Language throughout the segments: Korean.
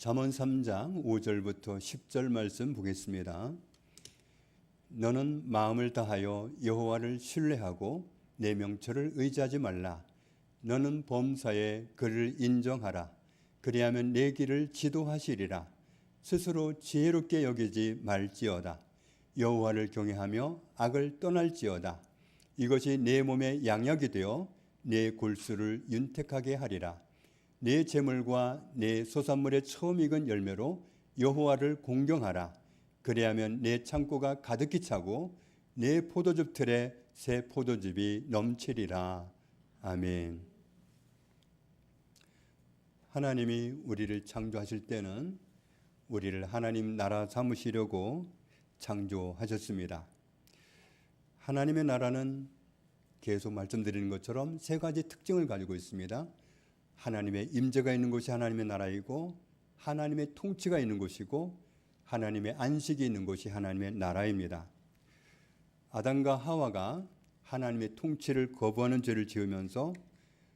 잠언 3장 5절부터 10절 말씀 보겠습니다. 너는 마음을 다하여 여호와를 신뢰하고 내 명철을 의지하지 말라. 너는 범사에 그를 인정하라. 그리하면 내 길을 지도하시리라. 스스로 지혜롭게 여기지 말지어다. 여호와를 경외하며 악을 떠날지어다. 이것이 내 몸에 양약이 되어 내 골수를 윤택하게 하리라. 내 재물과 내 소산물의 처음 익은 열매로 여호와를 공경하라. 그리하면 내 창고가 가득히 차고 내 포도즙 틀에 새 포도즙이 넘치리라. 아멘. 하나님이 우리를 창조하실 때는 우리를 하나님 나라 삼으시려고 창조하셨습니다. 하나님의 나라는 계속 말씀드리는 것처럼 세 가지 특징을 가지고 있습니다. 하나님의 임재가 있는 곳이 하나님의 나라이고, 하나님의 통치가 있는 곳이고, 하나님의 안식이 있는 곳이 하나님의 나라입니다. 아담과 하와가 하나님의 통치를 거부하는 죄를 지으면서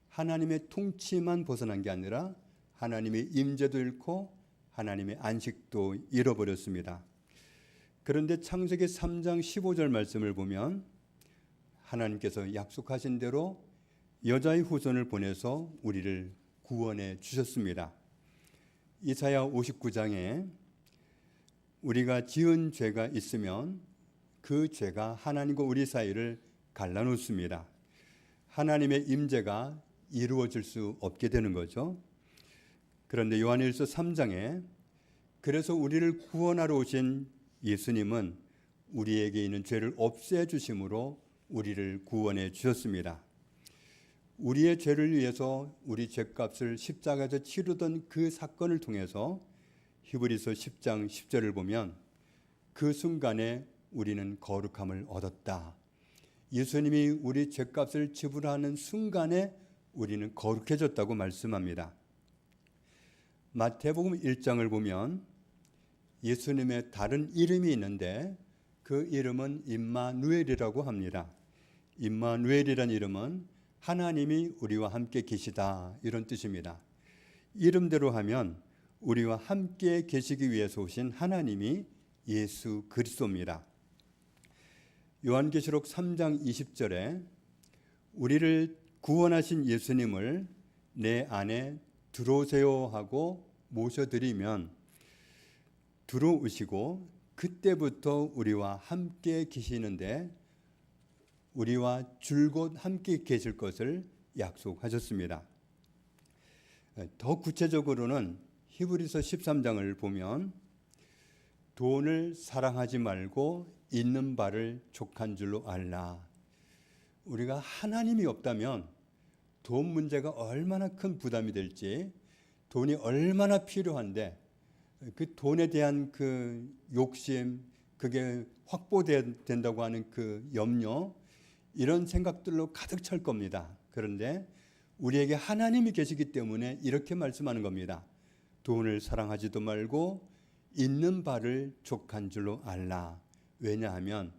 하나님의 통치만 벗어난 게 아니라 하나님의 임재도 잃고 하나님의 안식도 잃어버렸습니다. 그런데 창세기 3장 15절 말씀을 보면 하나님께서 약속하신 대로 여자의 후손을 보내서 우리를 구원해 주셨습니다. 이사야 59장에 우리가 지은 죄가 있으면 그 죄가 하나님과 우리 사이를 갈라놓습니다. 하나님의 임재가 이루어질 수 없게 되는 거죠. 그런데 요한일서 3장에 그래서 우리를 구원하러 오신 예수님은 우리에게 있는 죄를 없애주심으로 우리를 구원해 주셨습니다. 우리의 죄를 위해서 우리 죄값을 십자가에서 치르던 그 사건을 통해서 히브리서 10장 10절을 보면 그 순간에 우리는 거룩함을 얻었다. 예수님이 우리 죄값을 지불하는 순간에 우리는 거룩해졌다고 말씀합니다. 마태복음 1장을 보면 예수님의 다른 이름이 있는데 그 이름은 임마누엘이라고 합니다. 임마누엘이라는 이름은 하나님이 우리와 함께 계시다, 이런 뜻입니다. 이름대로 하면 우리와 함께 계시기 위해서 오신 하나님이 예수 그리스도입니다. 요한계시록 3장 20절에 우리를 구원하신 예수님을 내 안에 들어오세요 하고 모셔드리면 들어오시고 그때부터 우리와 함께 계시는데 우리와 줄곧 함께 계실 것을 약속하셨습니다. 더 구체적으로는 히브리서 13장을 보면 돈을 사랑하지 말고 있는 바를 족한 줄로 알라. 우리가 하나님이 없다면 돈 문제가 얼마나 큰 부담이 될지, 돈이 얼마나 필요한데 그 돈에 대한 그 욕심, 그게 확보된다고 하는 그 염려, 이런 생각들로 가득 찰 겁니다. 그런데 우리에게 하나님이 계시기 때문에 이렇게 말씀하는 겁니다. 돈을 사랑하지도 말고 있는 바를 족한 줄로 알라. 왜냐하면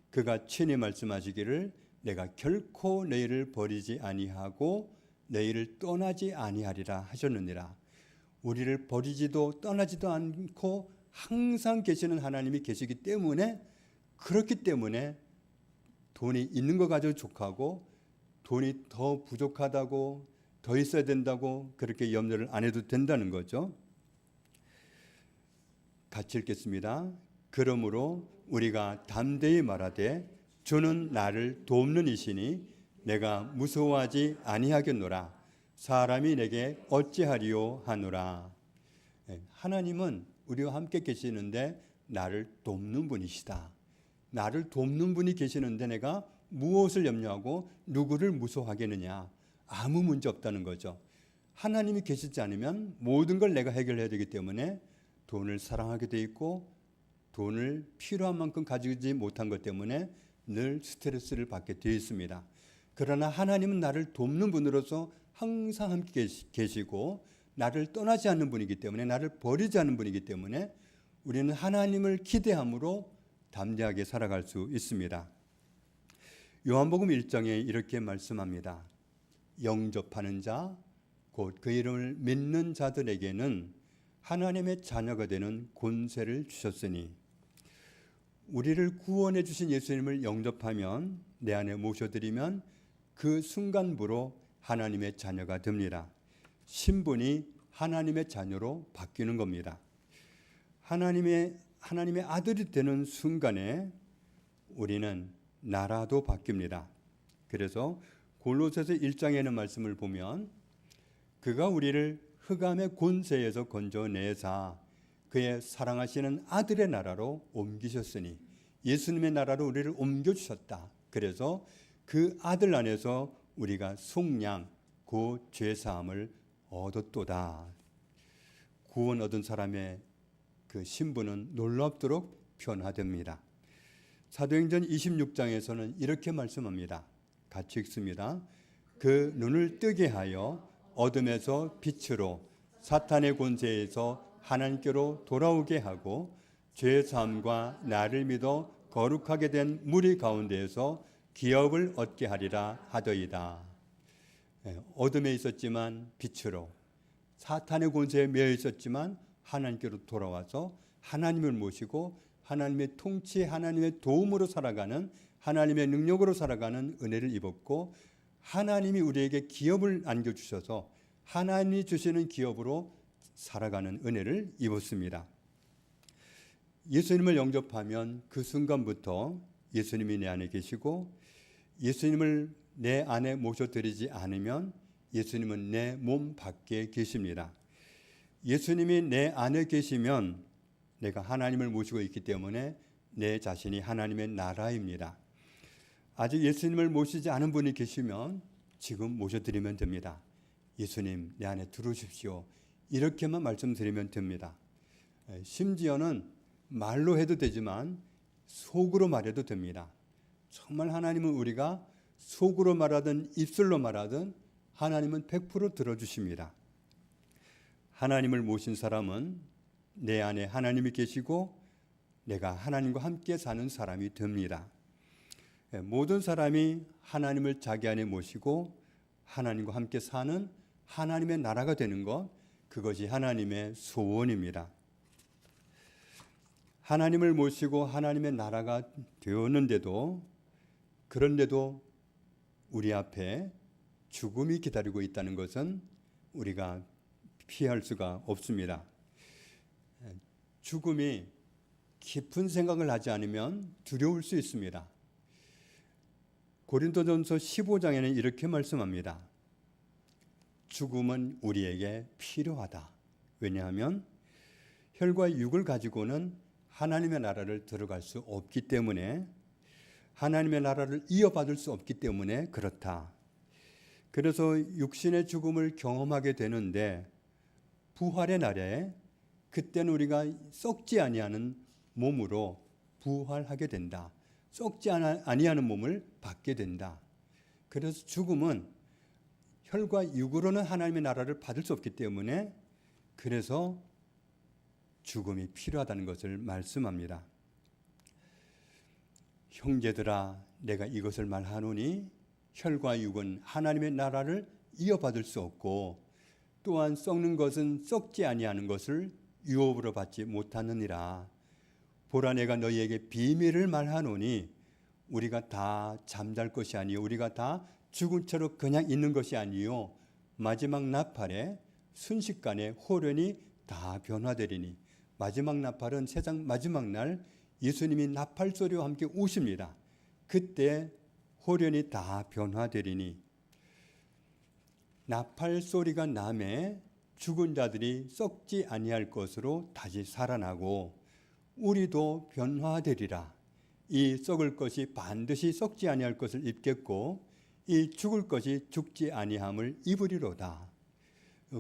그가 친히 말씀하시기를 내가 결코 너희를 버리지 아니하고 너희를 떠나지 아니하리라 하셨느니라. 우리를 버리지도 떠나지도 않고 항상 계시는 하나님이 계시기 때문에, 그렇기 때문에 돈이 있는 거 가지고 족하고 돈이 더 부족하다고, 더 있어야 된다고 그렇게 염려를 안 해도 된다는 거죠. 같이 읽겠습니다. 그러므로 우리가 담대히 말하되 주는 나를 돕는 이시니 내가 무서워하지 아니하겠노라. 사람이 내게 어찌하리요 하노라. 하나님은 우리와 함께 계시는데 나를 돕는 분이시다. 나를 돕는 분이 계시는데 내가 무엇을 염려하고 누구를 무서워하겠느냐. 아무 문제 없다는 거죠. 하나님이 계시지 않으면 모든 걸 내가 해결해야 되기 때문에 돈을 사랑하게 돼 있고 돈을 필요한 만큼 가지지 못한 것 때문에 늘 스트레스를 받게 되어 있습니다. 그러나 하나님은 나를 돕는 분으로서 항상 함께 계시고 나를 떠나지 않는 분이기 때문에, 나를 버리지 않는 분이기 때문에 우리는 하나님을 기대함으로 담대하게 살아갈 수 있습니다. 요한복음 1장에 이렇게 말씀합니다. 영접하는 자, 곧 그 이름을 믿는 자들에게는 하나님의 자녀가 되는 권세를 주셨으니 우리를 구원해 주신 예수님을 영접하면 내 안에 모셔드리면 그 순간부로 하나님의 자녀가 됩니다. 신분이 하나님의 자녀로 바뀌는 겁니다. 하나님의 아들이 되는 순간에 우리는 나라도 바뀝니다. 그래서 골로새서 1장에는 말씀을 보면 그가 우리를 흑암의 권세에서 건져내사 그의 사랑하시는 아들의 나라로 옮기셨으니 예수님의 나라로 우리를 옮겨주셨다. 그래서 그 아들 안에서 우리가 속량 그 죄사함을 얻었도다. 구원 얻은 사람의 그 신분은 놀랍도록 변화됩니다. 사도행전 26장에서는 이렇게 말씀합니다. 같이 읽습니다. 그 눈을 뜨게 하여 어둠에서 빛으로 사탄의 권세에서 하나님께로 돌아오게 하고 죄사함과 나를 믿어 거룩하게 된 무리 가운데에서 기업을 얻게 하리라 하더이다. 어둠에 있었지만 빛으로, 사탄의 권세에 매여 있었지만 하나님께로 돌아와서 하나님을 모시고 하나님의 통치, 하나님의 도움으로 살아가는, 하나님의 능력으로 살아가는 은혜를 입었고 하나님이 우리에게 기업을 안겨주셔서 하나님이 주시는 기업으로 살아가는 은혜를 입었습니다. 예수님을 영접하면 그 순간부터 예수님이 내 안에 계시고 예수님을 내 안에 모셔드리지 않으면 예수님은 내 몸 밖에 계십니다. 예수님이 내 안에 계시면 내가 하나님을 모시고 있기 때문에 내 자신이 하나님의 나라입니다. 아직 예수님을 모시지 않은 분이 계시면 지금 모셔드리면 됩니다. 예수님 내 안에 들어오십시오. 이렇게만 말씀드리면 됩니다. 심지어는 말로 해도 되지만 속으로 말해도 됩니다. 정말 하나님은 우리가 속으로 말하든 입술로 말하든 하나님은 100% 들어주십니다. 하나님을 모신 사람은 내 안에 하나님이 계시고 내가 하나님과 함께 사는 사람이 됩니다. 모든 사람이 하나님을 자기 안에 모시고 하나님과 함께 사는 하나님의 나라가 되는 것, 그것이 하나님의 소원입니다. 하나님을 모시고 하나님의 나라가 되었는데도, 그런데도 우리 앞에 죽음이 기다리고 있다는 것은 우리가 피할 수가 없습니다. 죽음이 깊은 생각을 하지 않으면 두려울 수 있습니다. 고린도전서 15장에는 이렇게 말씀합니다. 죽음은 우리에게 필요하다. 왜냐하면 혈과 육을 가지고는 하나님의 나라를 들어갈 수 없기 때문에, 하나님의 나라를 이어받을 수 없기 때문에 그렇다. 그래서 육신의 죽음을 경험하게 되는데 부활의 날에 그때는 우리가 썩지 아니하는 몸으로 부활하게 된다. 썩지 아니하는 몸을 받게 된다. 그래서 죽음은 혈과 육으로는 하나님의 나라를 받을 수 없기 때문에 그래서 죽음이 필요하다는 것을 말씀합니다. 형제들아 내가 이것을 말하노니 혈과 육은 하나님의 나라를 이어받을 수 없고 또한 썩는 것은 썩지 아니하는 것을 유업으로 받지 못하느니라. 보라 내가 너희에게 비밀을 말하노니 우리가 다 잠잘 것이 아니요 우리가 다 죽은 채로 그냥 있는 것이 아니요 마지막 나팔에 순식간에 호련히 다 변화되리니. 마지막 나팔은 세상 마지막 날 예수님이 나팔 소리와 함께 오십니다. 그때 호련히 다 변화되리니. 나팔 소리가 남에 죽은 자들이 썩지 아니할 것으로 다시 살아나고 우리도 변화되리라. 이 썩을 것이 반드시 썩지 아니할 것을 입겠고 이 죽을 것이 죽지 아니함을 입으리로다.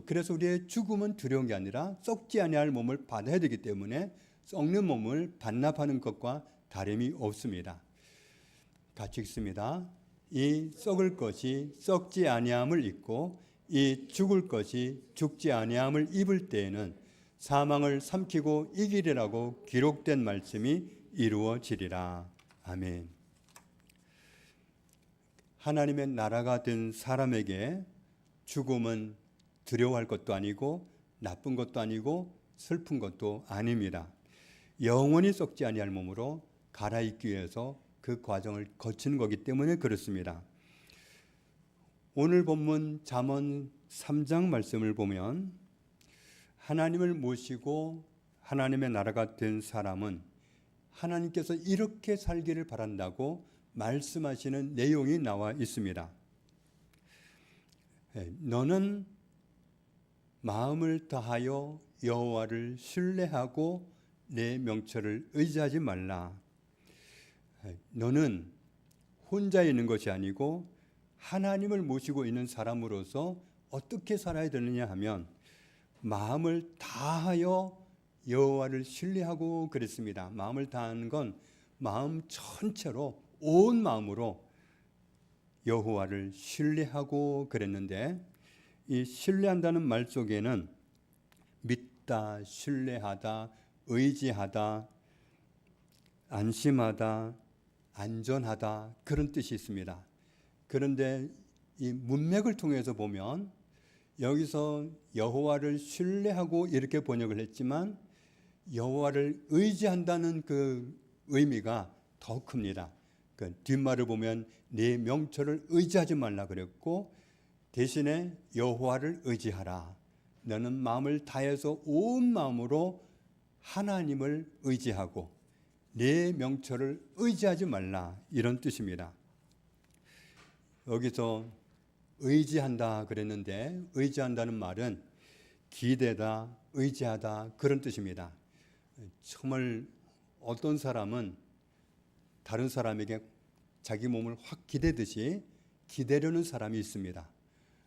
그래서 우리의 죽음은 두려운 게 아니라 썩지 아니할 몸을 받아야 되기 때문에 썩는 몸을 반납하는 것과 다름이 없습니다. 같이 읽습니다. 이 썩을 것이 썩지 아니함을 입고 이 죽을 것이 죽지 아니함을 입을 때에는 사망을 삼키고 이기리라고 기록된 말씀이 이루어지리라. 아멘. 하나님의 나라가 된 사람에게 죽음은 두려워할 것도 아니고 나쁜 것도 아니고 슬픈 것도 아닙니다. 영원히 썩지 아니할 몸으로 갈아입기 위해서 그 과정을 거치는 거기 때문에 그렇습니다. 오늘 본문 잠언 3장 말씀을 보면 하나님을 모시고 하나님의 나라가 된 사람은 하나님께서 이렇게 살기를 바란다고 말씀하시는 내용이 나와 있습니다. 너는 마음을 다하여 여호와를 신뢰하고 내 명철을 의지하지 말라. 너는 혼자 있는 것이 아니고 하나님을 모시고 있는 사람으로서 어떻게 살아야 되느냐 하면 마음을 다하여 여호와를 신뢰하고 그랬습니다. 마음을 다하는 건 마음 전체로 온 마음으로 여호와를 신뢰하고 그랬는데 이 신뢰한다는 말 속에는 믿다, 신뢰하다, 의지하다, 안심하다, 안전하다 그런 뜻이 있습니다. 그런데 이 문맥을 통해서 보면 여기서 여호와를 신뢰하고 이렇게 번역을 했지만 여호와를 의지한다는 그 의미가 더 큽니다. 그 뒷말을 보면 네 명철을 의지하지 말라 그랬고 대신에 여호와를 의지하라. 너는 마음을 다해서 온 마음으로 하나님을 의지하고 내 명철을 의지하지 말라 이런 뜻입니다. 여기서 의지한다 그랬는데 의지한다는 말은 기대다, 의지하다 그런 뜻입니다. 정말 어떤 사람은 다른 사람에게 자기 몸을 확 기대듯이 기대려는 사람이 있습니다.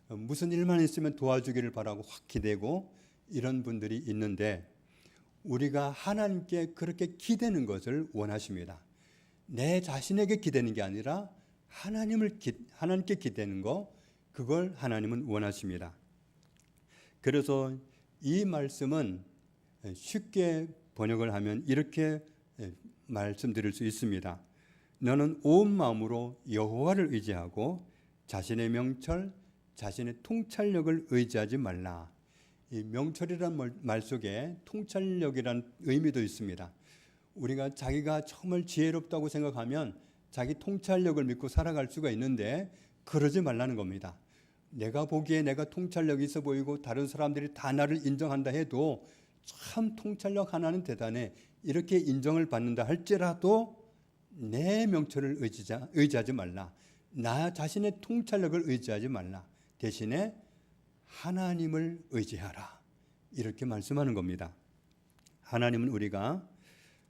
무슨 일만 있으면 도와주기를 바라고 확 기대고 이런 분들이 있는데 우리가 하나님께 그렇게 기대는 것을 원하십니다. 내 자신에게 기대는 게 아니라 하나님께 기대는 거 그걸 하나님은 원하십니다. 그래서 이 말씀은 쉽게 번역을 하면 이렇게 말씀드릴 수 있습니다. 너는 온 마음으로 여호와를 의지하고 자신의 명철, 자신의 통찰력을 의지하지 말라. 이 명철이란 말 속에 통찰력이란 의미도 있습니다. 우리가 자기가 정말 지혜롭다고 생각하면 자기 통찰력을 믿고 살아갈 수가 있는데 그러지 말라는 겁니다. 내가 보기에 내가 통찰력이 있어 보이고 다른 사람들이 다 나를 인정한다 해도 참 통찰력 하나는 대단해 이렇게 인정을 받는다 할지라도 내 명철을 의지하지 말라. 나 자신의 통찰력을 의지하지 말라. 대신에 하나님을 의지하라. 이렇게 말씀하는 겁니다. 하나님은 우리가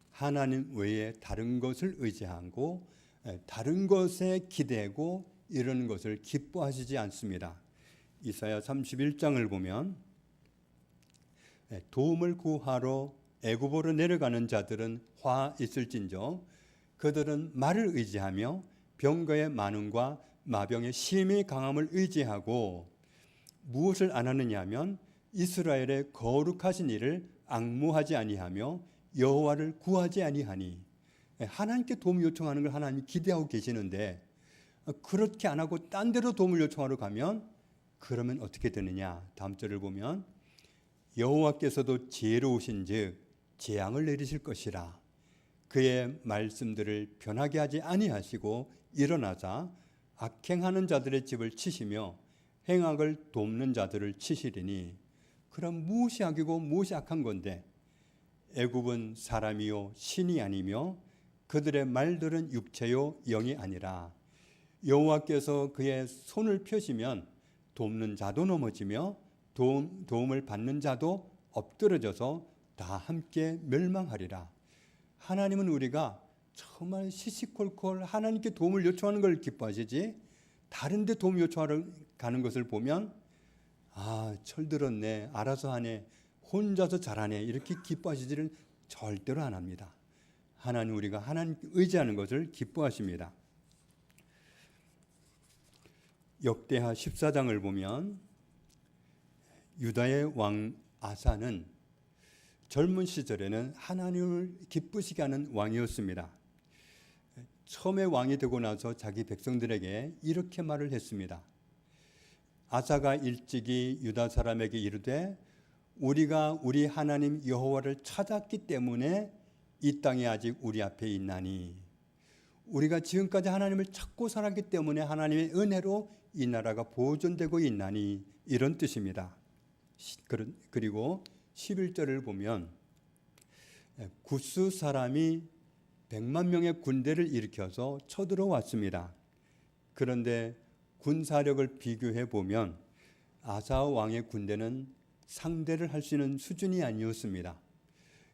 하나님 외에 다른 것을 의지하고 다른 것에 기대고 이러는 것을 기뻐하시지 않습니다. 이사야 31장을 보면 도움을 구하러 애굽으로 내려가는 자들은 화 있을진저 그들은 말을 의지하며 병거의 많음과 마병의 심히 강함을 의지하고 무엇을 안 하느냐 하면 이스라엘의 거룩하신 이를 앙무하지 아니하며 여호와를 구하지 아니하니 하나님께 도움 요청하는 걸 하나님이 기대하고 계시는데 그렇게 안 하고 딴 데로 도움을 요청하러 가면 그러면 어떻게 되느냐. 다음 절을 보면 여호와께서도 지혜로우신즉 재앙을 내리실 것이라. 그의 말씀들을 변하게 하지 아니하시고 일어나사 악행하는 자들의 집을 치시며 행악을 돕는 자들을 치시리니 그럼 무엇이 악이고 무엇이 악한 건데 애굽은 사람이요 신이 아니며 그들의 말들은 육체요 영이 아니라 여호와께서 그의 손을 펴시면 돕는 자도 넘어지며 도움을 받는 자도 엎드러져서 다 함께 멸망하리라. 하나님은 우리가 정말 시시콜콜 하나님께 도움을 요청하는 걸 기뻐하시지 다른 데 도움 요청하러 가는 것을 보면 철들었네, 알아서 하네, 혼자서 잘하네 이렇게 기뻐하시지를 절대로 안 합니다. 하나님 우리가 하나님 의지하는 것을 기뻐하십니다. 역대하 14장을 보면 유다의 왕 아사는 젊은 시절에는 하나님을 기쁘시게 하는 왕이었습니다. 처음에 왕이 되고 나서 자기 백성들에게 이렇게 말을 했습니다. 아사가 일찍이 유다 사람에게 이르되 우리가 우리 하나님 여호와를 찾았기 때문에 이 땅에 아직 우리 앞에 있나니, 우리가 지금까지 하나님을 찾고 살았기 때문에 하나님의 은혜로 이 나라가 보존되고 있나니, 이런 뜻입니다. 그리고 11절을 보면 구스 사람이 100만 명의 군대를 일으켜서 쳐들어왔습니다. 그런데 군사력을 비교해 보면 아사 왕의 군대는 상대를 할 수 있는 수준이 아니었습니다.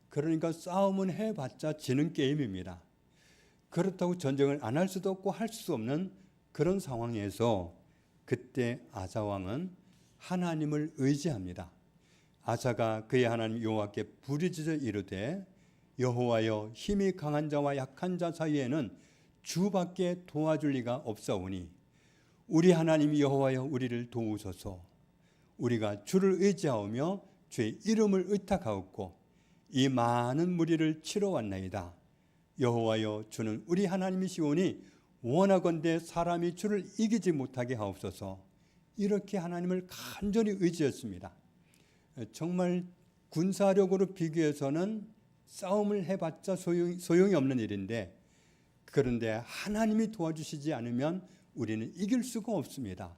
그러니까 싸움은 해봤자 지는 게임입니다. 그렇다고 전쟁을 안 할 수도 없고 할 수 없는 그런 상황에서 그때 아사 왕은 하나님을 의지합니다. 아사가 그의 하나님 여호와께 부르짖어 이르되 여호와여, 힘이 강한 자와 약한 자 사이에는 주밖에 도와줄 리가 없사오니 우리 하나님 여호와여, 우리를 도우소서. 우리가 주를 의지하오며 주의 이름을 의탁하옵고 이 많은 무리를 치러 왔나이다. 여호와여, 주는 우리 하나님이시오니 원하건대 사람이 주를 이기지 못하게 하옵소서. 이렇게 하나님을 간절히 의지했습니다. 정말 군사력으로 비교해서는 싸움을 해봤자 소용이 없는 일인데, 그런데 하나님이 도와주시지 않으면 우리는 이길 수가 없습니다.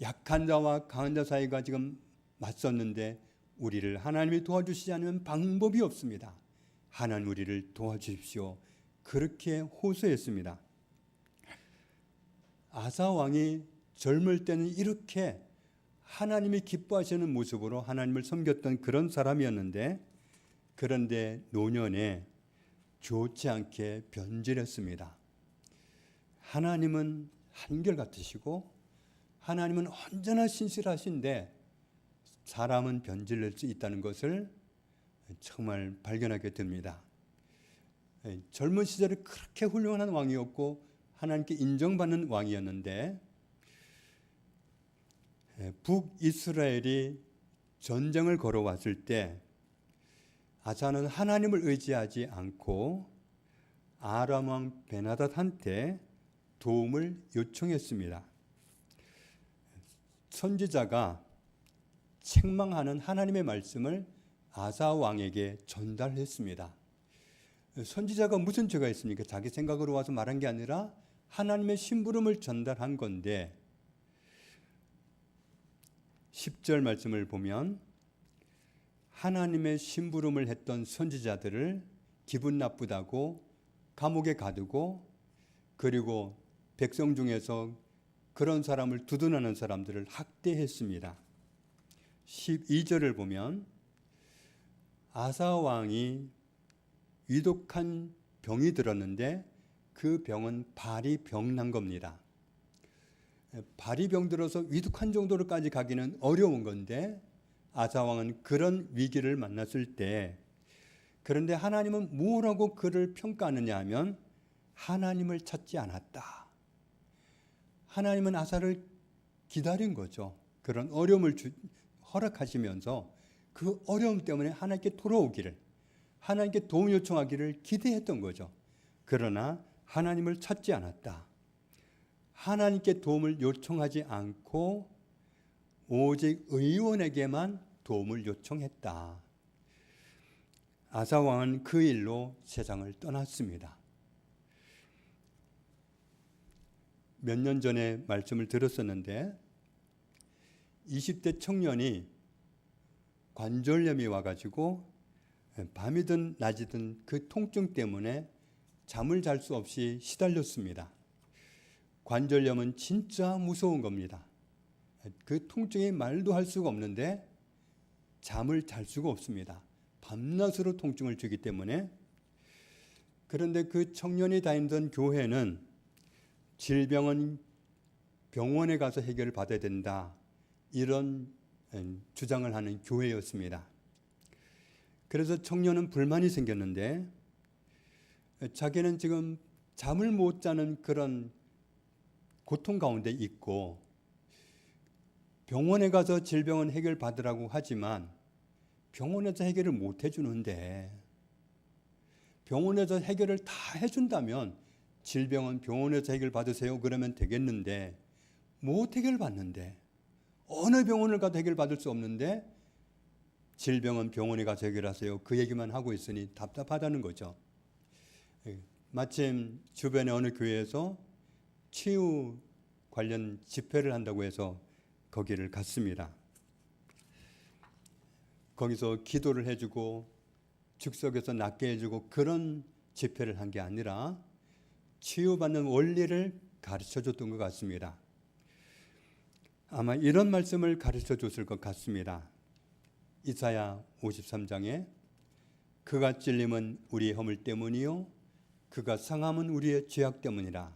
약한 자와 강한 자 사이가 지금 맞섰는데 우리를 하나님이 도와주시지 않으면 방법이 없습니다. 하나님 우리를 도와주십시오. 그렇게 호소했습니다. 아사 왕이 젊을 때는 이렇게 하나님이 기뻐하시는 모습으로 하나님을 섬겼던 그런 사람이었는데, 그런데 노년에 좋지 않게 변질했습니다. 하나님은 한결같으시고 하나님은 언제나 신실하신데 사람은 변질될 수 있다는 것을 정말 발견하게 됩니다. 젊은 시절에 그렇게 훌륭한 왕이었고 하나님께 인정받는 왕이었는데, 북이스라엘이 전쟁을 걸어왔을 때 아사는 하나님을 의지하지 않고 아람 왕 베나닷한테 도움을 요청했습니다. 선지자가 책망하는 하나님의 말씀을 아사 왕에게 전달했습니다. 선지자가 무슨 죄가 있습니까? 자기 생각으로 와서 말한 게 아니라 하나님의 심부름을 전달한 건데, 10절 말씀을 보면 하나님의 심부름을 했던 선지자들을 기분 나쁘다고 감옥에 가두고, 그리고 백성 중에서 그런 사람을 두둔하는 사람들을 학대했습니다. 12절을 보면 아사 왕이 위독한 병이 들었는데 그 병은 발이 병난 겁니다. 발이 병들어서 위독한 정도로까지 가기는 어려운 건데 아사 왕은 그런 위기를 만났을 때, 그런데 하나님은 뭐라고 그를 평가하느냐 하면 하나님을 찾지 않았다. 하나님은 아사를 기다린 거죠. 그런 어려움을 허락하시면서 그 어려움 때문에 하나님께 돌아오기를, 하나님께 도움 요청하기를 기대했던 거죠. 그러나 하나님을 찾지 않았다. 하나님께 도움을 요청하지 않고 오직 의원에게만 도움을 요청했다. 아사 왕은 그 일로 세상을 떠났습니다. 몇 년 전에 말씀을 들었었는데 20대 청년이 관절염이 와가지고 밤이든 낮이든 그 통증 때문에 잠을 잘 수 없이 시달렸습니다. 관절염은 진짜 무서운 겁니다. 그 통증이 말도 할 수가 없는데 잠을 잘 수가 없습니다. 밤낮으로 통증을 주기 때문에. 그런데 그 청년이 다니던 교회는 질병은 병원에 가서 해결을 받아야 된다, 이런 주장을 하는 교회였습니다. 그래서 청년은 불만이 생겼는데 자기는 지금 잠을 못 자는 그런 고통 가운데 있고 병원에 가서 질병은 해결받으라고 하지만 병원에서 해결을 못 해주는데, 병원에서 해결을 다 해준다면 질병은 병원에서 해결받으세요 그러면 되겠는데 못 해결받는데, 어느 병원을 가도 해결받을 수 없는데 질병은 병원에 가서 해결하세요. 그 얘기만 하고 있으니 답답하다는 거죠. 마침 주변에 어느 교회에서 치유 관련 집회를 한다고 해서 거기를 갔습니다. 거기서 기도를 해주고 즉석에서 낫게 해주고 그런 집회를 한 게 아니라 치유받는 원리를 가르쳐 줬던 것 같습니다. 아마 이런 말씀을 가르쳐 줬을 것 같습니다. 이사야 53장에 그가 찔림은 우리의 허물 때문이요 그가 상함은 우리의 죄악 때문이라.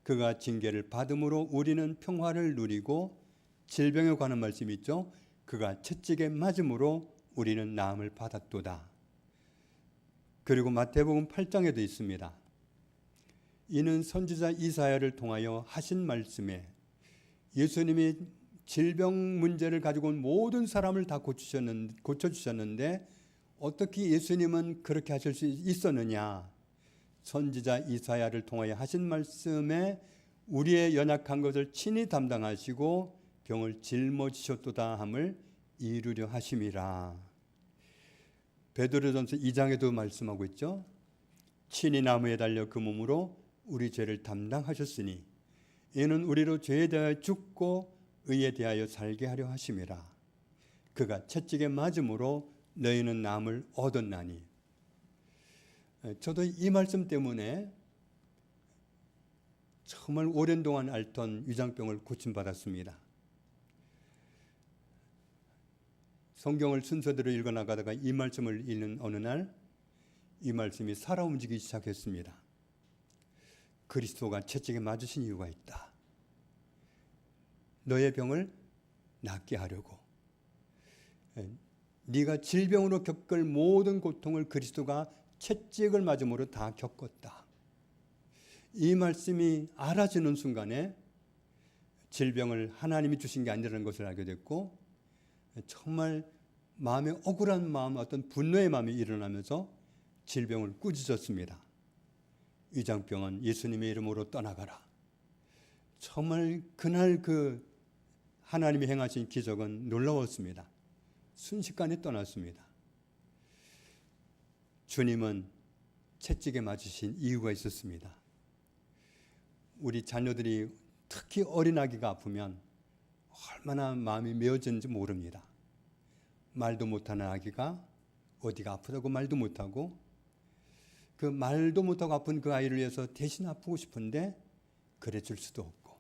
그가 징계를 받음으로 우리는 평화를 누리고 질병에 관한 말씀이 있죠. 그가 채찍에 맞음으로 우리는 나음을 받았도다. 그리고 마태복음 8장에도 있습니다. 이는 선지자 이사야를 통하여 하신 말씀에 예수님이 질병 문제를 가지고 온 모든 사람을 다 고쳐주셨는데 어떻게 예수님은 그렇게 하실 수 있었느냐. 선지자 이사야를 통하여 하신 말씀에 우리의 연약한 것을 친히 담당하시고 병을 짊어지셨도다 함을 이루려 하심이라. 베드로전서 2장에도 말씀하고 있죠. 친히 나무에 달려 그 몸으로 우리 죄를 담당하셨으니 이는 우리로 죄에 대하여 죽고 의에 대하여 살게 하려 하심이라. 그가 채찍에 맞음으로 너희는 나음을 얻었나니. 저도 이 말씀 때문에 정말 오랜 동안 앓던 위장병을 고침받았습니다. 성경을 순서대로 읽어나가다가 이 말씀을 읽는 어느 날 이 말씀이 살아 움직이기 시작했습니다. 그리스도가 채찍에 맞으신 이유가 있다. 너의 병을 낫게 하려고. 네가 질병으로 겪을 모든 고통을 그리스도가 채찍을 맞음으로 다 겪었다. 이 말씀이 알아지는 순간에 질병을 하나님이 주신 게 아니라는 것을 알게 됐고 정말 마음에 억울한 마음, 어떤 분노의 마음이 일어나면서 질병을 꾸짖었습니다. 위장병은 예수님의 이름으로 떠나가라. 정말 그날 그 하나님이 행하신 기적은 놀라웠습니다. 순식간에 떠났습니다. 주님은 채찍에 맞으신 이유가 있었습니다. 우리 자녀들이 특히 어린아기가 아프면 얼마나 마음이 메어지는지 모릅니다. 말도 못하는 아기가 어디가 아프다고 말도 못하고 그 말도 못하고 아픈 그 아이를 위해서 대신 아프고 싶은데 그래 줄 수도 없고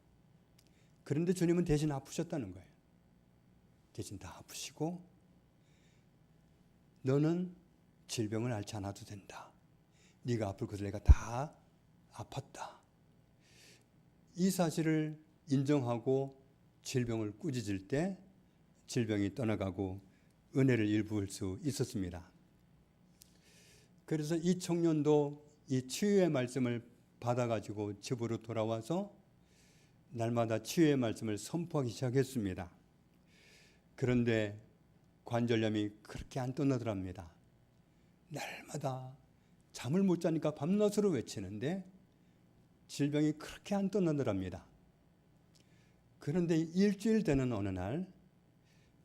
그런데 주님은 대신 아프셨다는 거예요. 대신 다 아프시고 너는 질병을 앓지 않아도 된다. 네가 아플 것을 내가 다 아팠다. 이 사실을 인정하고 질병을 꾸짖을 때 질병이 떠나가고 은혜를 입을 수 있었습니다. 그래서 이 청년도 이 치유의 말씀을 받아가지고 집으로 돌아와서 날마다 치유의 말씀을 선포하기 시작했습니다. 그런데 관절염이 그렇게 안 떠나더랍니다. 날마다 잠을 못 자니까 밤낮으로 외치는데 질병이 그렇게 안 떠나더랍니다. 그런데 일주일 되는 어느 날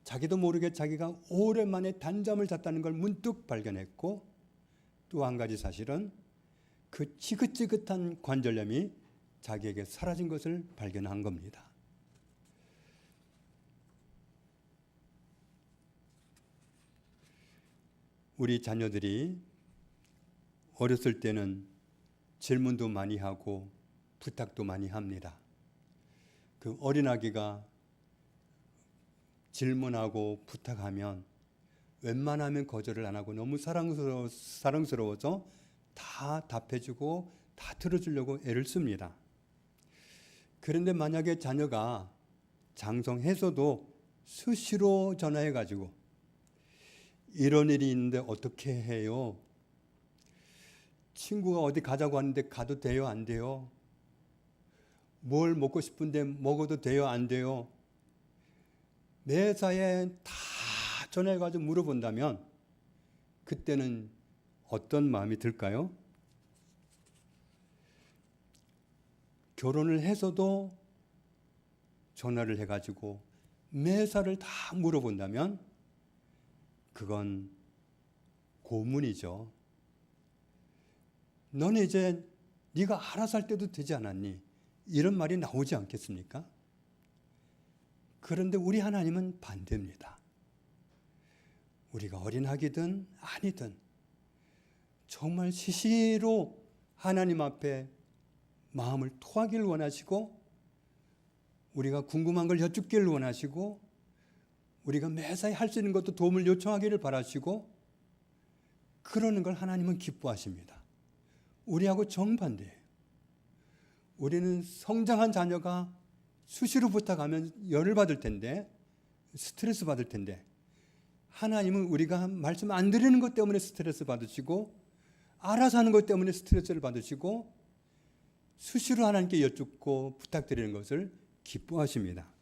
자기도 모르게 자기가 오랜만에 단잠을 잤다는 걸 문득 발견했고 또 한 가지 사실은 그 지긋지긋한 관절염이 자기에게 사라진 것을 발견한 겁니다. 우리 자녀들이 어렸을 때는 질문도 많이 하고 부탁도 많이 합니다. 그 어린아기가 질문하고 부탁하면 웬만하면 거절을 안 하고 너무 사랑스러워서 다 답해주고 다 들어주려고 애를 씁니다. 그런데 만약에 자녀가 장성해서도 수시로 전화해가지고 이런 일이 있는데 어떻게 해요? 친구가 어디 가자고 하는데 가도 돼요? 안 돼요? 뭘 먹고 싶은데 먹어도 돼요? 안 돼요? 매사에 다 전화해가지고 물어본다면 그때는 어떤 마음이 들까요? 결혼을 해서도 전화를 해가지고 매사를 다 물어본다면 그건 고문이죠. 너는 이제 네가 알아서 할 때도 되지 않았니? 이런 말이 나오지 않겠습니까? 그런데 우리 하나님은 반대입니다. 우리가 어린아기든 아니든 정말 시시로 하나님 앞에 마음을 토하기를 원하시고, 우리가 궁금한 걸 여쭙기를 원하시고, 우리가 매사에 할 수 있는 것도 도움을 요청하기를 바라시고, 그러는 걸 하나님은 기뻐하십니다. 우리하고 정반대예요. 우리는 성장한 자녀가 수시로 부탁하면 열을 받을 텐데, 스트레스 받을 텐데, 하나님은 우리가 말씀 안 드리는 것 때문에 스트레스 받으시고, 알아서 하는 것 때문에 스트레스를 받으시고, 수시로 하나님께 여쭙고 부탁드리는 것을 기뻐하십니다.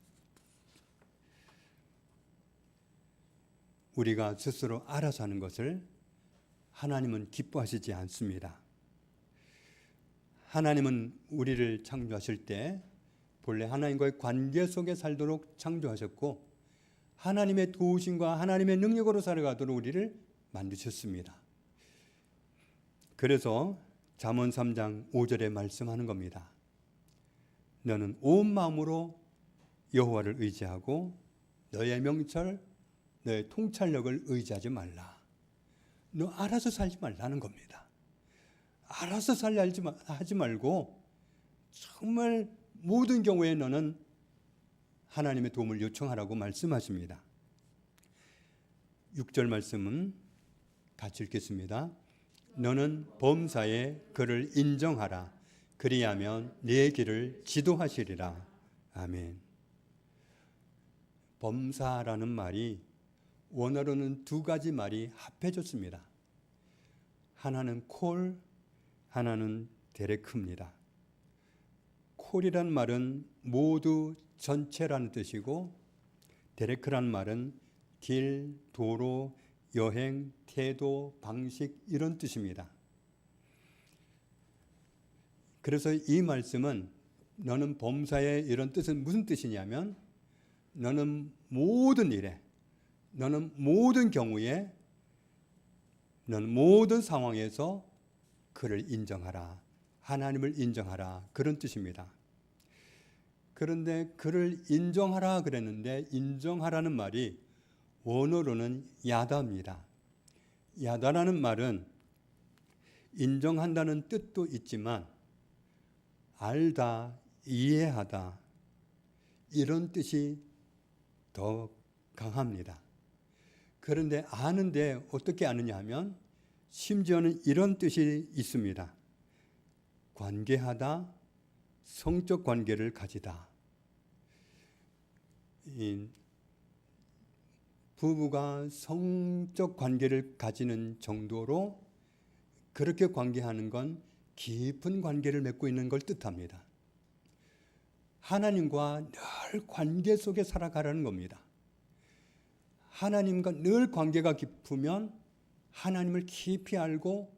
우리가 스스로 알아서 하는 것을 하나님은 기뻐하시지 않습니다. 하나님은 우리를 창조하실 때 본래 하나님과의 관계 속에 살도록 창조하셨고, 하나님의 도우심과 하나님의 능력으로 살아가도록 우리를 만드셨습니다. 그래서 잠언 3장 5절에 말씀하는 겁니다. 너는 온 마음으로 여호와를 의지하고 너의 명철, 너의 통찰력을 의지하지 말라. 너 알아서 살지 말라는 겁니다. 알아서 살려 하지 말고 정말 모든 경우에 너는 하나님의 도움을 요청하라고 말씀하십니다. 6절 말씀은 같이 읽겠습니다. 너는 범사에 그를 인정하라. 그리하면 네 길을 지도하시리라. 아멘. 범사라는 말이 원어로는 두 가지 말이 합해졌습니다. 하나는 콜, 하나는 데레크입니다. 콜이란 말은 모두 전체라는 뜻이고, 데레크란 말은 길, 도로, 여행, 태도, 방식 이런 뜻입니다. 그래서 이 말씀은 너는 범사에 이런 뜻은 무슨 뜻이냐면, 너는 모든 일에, 너는 모든 경우에, 너는 모든 상황에서 그를 인정하라. 하나님을 인정하라. 그런 뜻입니다. 그런데 그를 인정하라 그랬는데, 인정하라는 말이 원어로는 야다입니다. 야다라는 말은 인정한다는 뜻도 있지만 알다, 이해하다 이런 뜻이 더 강합니다. 그런데 아는데 어떻게 아느냐 하면 심지어는 이런 뜻이 있습니다. 관계하다, 성적 관계를 가지다. 부부가 성적 관계를 가지는 정도로 그렇게 관계하는 건 깊은 관계를 맺고 있는 걸 뜻합니다. 하나님과 늘 관계 속에 살아가라는 겁니다. 하나님과 늘 관계가 깊으면 하나님을 깊이 알고,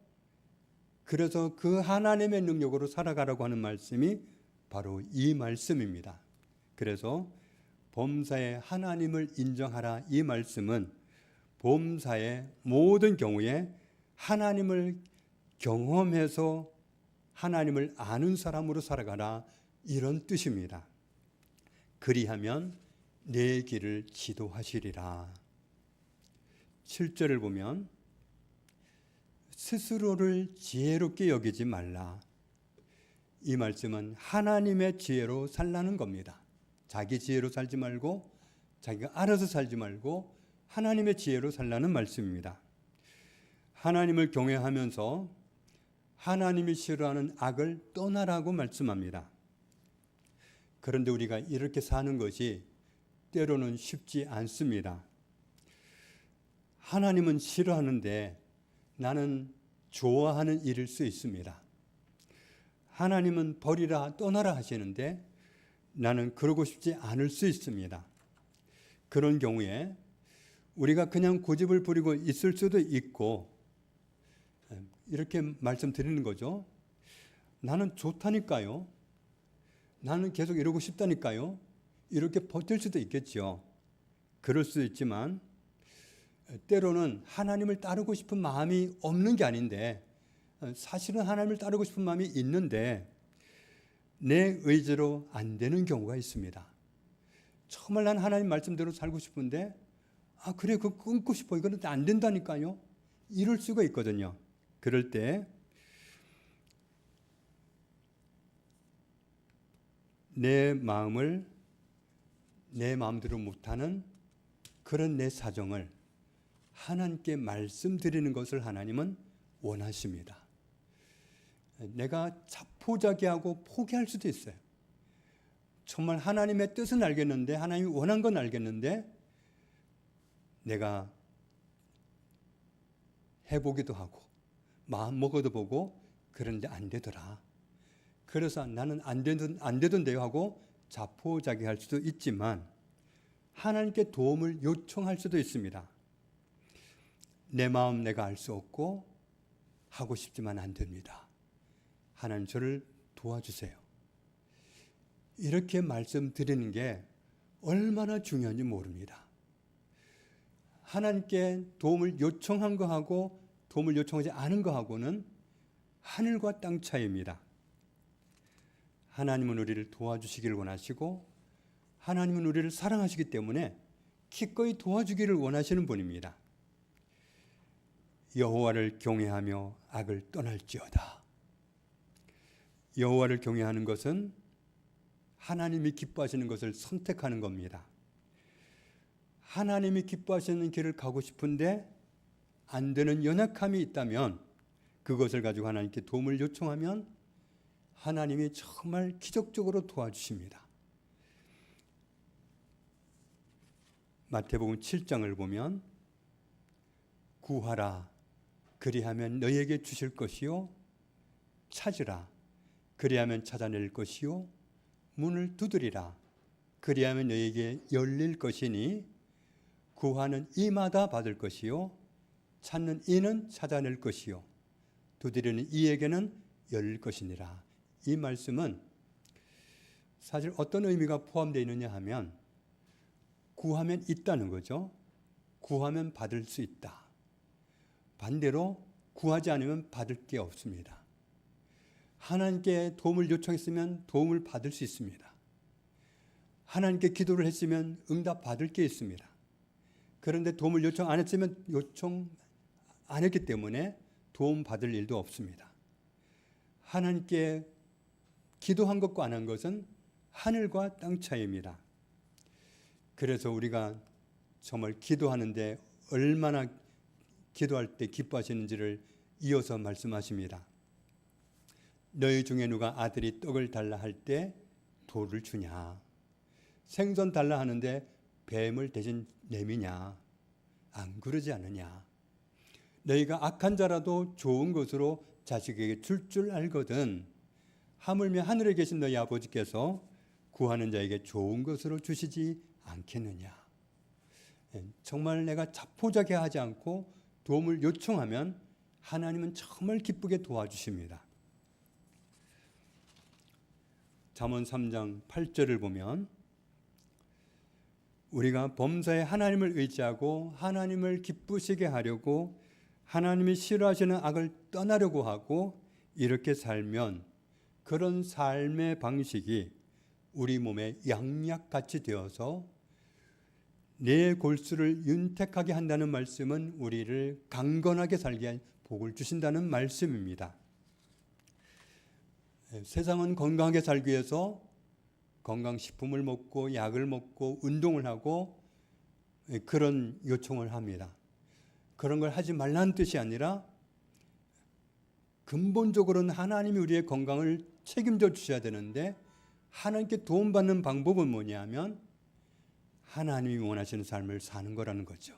그래서 그 하나님의 능력으로 살아가라고 하는 말씀이 바로 이 말씀입니다. 그래서 범사에 하나님을 인정하라 이 말씀은 범사의 모든 경우에 하나님을 경험해서 하나님을 아는 사람으로 살아가라 이런 뜻입니다. 그리하면 내 길을 지도하시리라. 7절을 보면 스스로를 지혜롭게 여기지 말라. 이 말씀은 하나님의 지혜로 살라는 겁니다. 자기 지혜로 살지 말고, 자기가 알아서 살지 말고 하나님의 지혜로 살라는 말씀입니다. 하나님을 경외하면서 하나님이 싫어하는 악을 떠나라고 말씀합니다. 그런데 우리가 이렇게 사는 것이 때로는 쉽지 않습니다. 하나님은 싫어하는데 나는 좋아하는 일일 수 있습니다. 하나님은 버리라, 떠나라 하시는데 나는 그러고 싶지 않을 수 있습니다. 그런 경우에 우리가 그냥 고집을 부리고 있을 수도 있고, 이렇게 말씀드리는 거죠. 나는 좋다니까요. 나는 계속 이러고 싶다니까요. 이렇게 버틸 수도 있겠죠. 그럴 수도 있지만 때로는 하나님을 따르고 싶은 마음이 없는 게 아닌데 사실은 하나님을 따르고 싶은 마음이 있는데 내 의지로 안 되는 경우가 있습니다. 정말 난 하나님 말씀대로 살고 싶은데 그래 그거 끊고 싶어. 이거는 안 된다니까요. 이럴 수가 있거든요. 그럴 때 내 마음을 내 마음대로 못하는 그런 내 사정을 하나님께 말씀드리는 것을 하나님은 원하십니다. 내가 자포자기하고 포기할 수도 있어요. 정말 하나님의 뜻은 알겠는데 하나님이 원한 건 알겠는데 내가 해보기도 하고 마음 먹어도 보고 그런데 안 되더라. 그래서 나는 안 되던데요 하고 자포자기할 수도 있지만 하나님께 도움을 요청할 수도 있습니다. 내 마음 내가 알 수 없고 하고 싶지만 안 됩니다. 하나님 저를 도와주세요. 이렇게 말씀드리는 게 얼마나 중요한지 모릅니다. 하나님께 도움을 요청한 거하고 도움을 요청하지 않은 거하고는 하늘과 땅 차이입니다. 하나님은 우리를 도와주시기를 원하시고 하나님은 우리를 사랑하시기 때문에 기꺼이 도와주기를 원하시는 분입니다. 여호와를 경외하며 악을 떠날지어다. 여호와를 경외하는 것은 하나님이 기뻐하시는 것을 선택하는 겁니다. 하나님이 기뻐하시는 길을 가고 싶은데 안 되는 연약함이 있다면 그것을 가지고 하나님께 도움을 요청하면 하나님이 정말 기적적으로 도와주십니다. 마태복음 7장을 보면 구하라 그리하면 너희에게 주실 것이요 찾으라 그리하면 찾아낼 것이요 문을 두드리라 그리하면 너희에게 열릴 것이니 구하는 이마다 받을 것이요 찾는 이는 찾아낼 것이요 두드리는 이에게는 열릴 것이니라. 이 말씀은 사실 어떤 의미가 포함되어 있느냐 하면 구하면 있다는 거죠. 구하면 받을 수 있다. 반대로 구하지 않으면 받을 게 없습니다. 하나님께 도움을 요청했으면 도움을 받을 수 있습니다. 하나님께 기도를 했으면 응답 받을 게 있습니다. 그런데 도움을 요청 안 했으면 요청 안 했기 때문에 도움 받을 일도 없습니다. 하나님께 기도한 것과 안 한 것은 하늘과 땅 차이입니다. 그래서 우리가 정말 기도하는데 얼마나 기도할 때 기뻐하시는지를 이어서 말씀하십니다. 너희 중에 누가 아들이 떡을 달라 할 때 돌을 주냐? 생선 달라 하는데 뱀을 대신 내미냐? 안 그러지 않느냐? 너희가 악한 자라도 좋은 것으로 자식에게 줄 알거든 하물며 하늘에 계신 너희 아버지께서 구하는 자에게 좋은 것으로 주시지 않겠느냐? 정말 내가 자포자기하지 않고 도움을 요청하면 하나님은 정말 기쁘게 도와주십니다. 잠언 3장 8절을 보면 우리가 범사에 하나님을 의지하고 하나님을 기쁘시게 하려고 하나님이 싫어하시는 악을 떠나려고 하고 이렇게 살면 그런 삶의 방식이 우리 몸에 양약같이 되어서 내 골수를 윤택하게 한다는 말씀은 우리를 강건하게 살게 한 복을 주신다는 말씀입니다. 세상은 건강하게 살기 위해서 건강식품을 먹고 약을 먹고 운동을 하고 그런 요청을 합니다. 그런 걸 하지 말라는 뜻이 아니라 근본적으로는 하나님이 우리의 건강을 책임져 주셔야 되는데 하나님께 도움받는 방법은 뭐냐면 하나님이 원하시는 삶을 사는 거라는 거죠.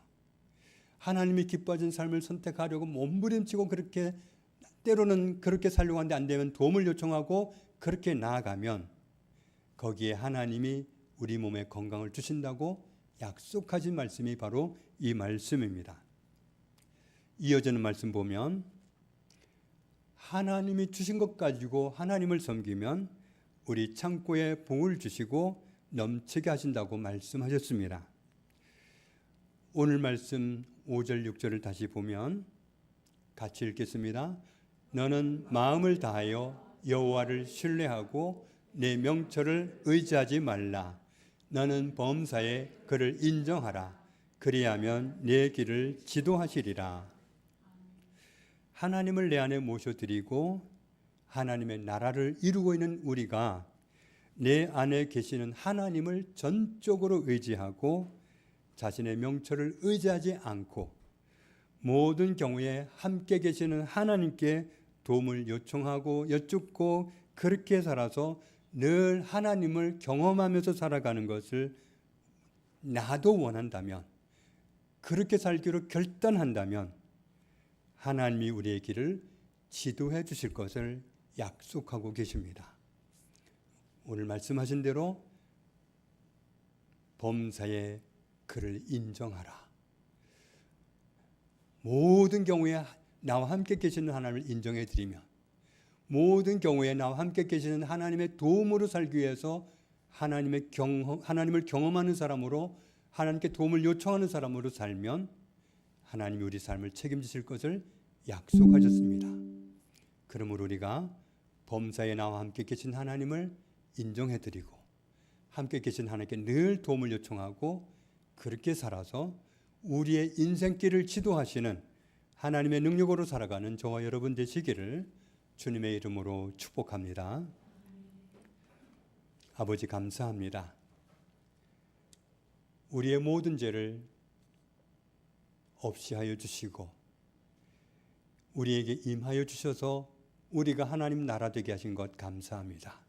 하나님이 기뻐하시는 삶을 선택하려고 몸부림치고 그렇게 때로는 그렇게 살려고 하는데 안 되면 도움을 요청하고 그렇게 나아가면 거기에 하나님이 우리 몸에 건강을 주신다고 약속하신 말씀이 바로 이 말씀입니다. 이어지는 말씀 보면 하나님이 주신 것 가지고 하나님을 섬기면 우리 창고에 복을 주시고 넘치게 하신다고 말씀하셨습니다. 오늘 말씀 5절 6절을 다시 보면 같이 읽겠습니다. 너는 마음을 다하여 여호와를 신뢰하고 내 명철을 의지하지 말라. 너는 범사에 그를 인정하라. 그리하면 내 길을 지도하시리라. 하나님을 내 안에 모셔드리고 하나님의 나라를 이루고 있는 우리가 내 안에 계시는 하나님을 전적으로 의지하고 자신의 명철을 의지하지 않고 모든 경우에 함께 계시는 하나님께 도움을 요청하고 여쭙고 그렇게 살아서 늘 하나님을 경험하면서 살아가는 것을 나도 원한다면, 그렇게 살기로 결단한다면 하나님이 우리의 길을 지도해 주실 것을 약속하고 계십니다. 오늘 말씀하신 대로 범사에 그를 인정하라. 모든 경우에 나와 함께 계시는 하나님을 인정해 드리면, 모든 경우에 나와 함께 계시는 하나님의 도움으로 살기 위해서 하나님을 경험하는 사람으로, 하나님께 도움을 요청하는 사람으로 살면 하나님이 우리 삶을 책임지실 것을 약속하셨습니다. 그러므로 우리가 범사에 나와 함께 계신 하나님을 인정해 드리고 함께 계신 하나님께 늘 도움을 요청하고 그렇게 살아서 우리의 인생길을 지도하시는 하나님의 능력으로 살아가는 저와 여러분 되시기를 주님의 이름으로 축복합니다. 아버지 감사합니다. 우리의 모든 죄를 없이 하여 주시고 우리에게 임하여 주셔서 우리가 하나님 나라 되게 하신 것 감사합니다.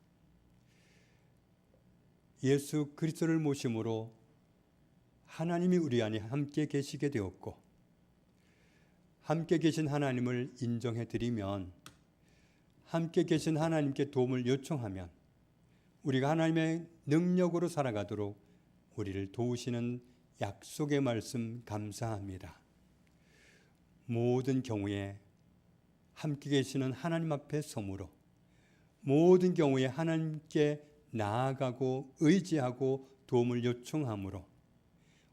예수 그리스도를 모심으로 하나님이 우리 안에 함께 계시게 되었고 함께 계신 하나님을 인정해 드리면, 함께 계신 하나님께 도움을 요청하면 우리가 하나님의 능력으로 살아가도록 우리를 도우시는 약속의 말씀 감사합니다. 모든 경우에 함께 계시는 하나님 앞에 서므로 모든 경우에 하나님께 나아가고 의지하고 도움을 요청함으로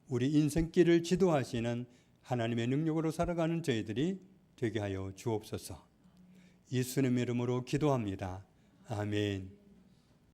우리 인생길을 지도하시는 하나님의 능력으로 살아가는 저희들이 되게 하여 주옵소서. 예수님의 이름으로 기도합니다. 아멘.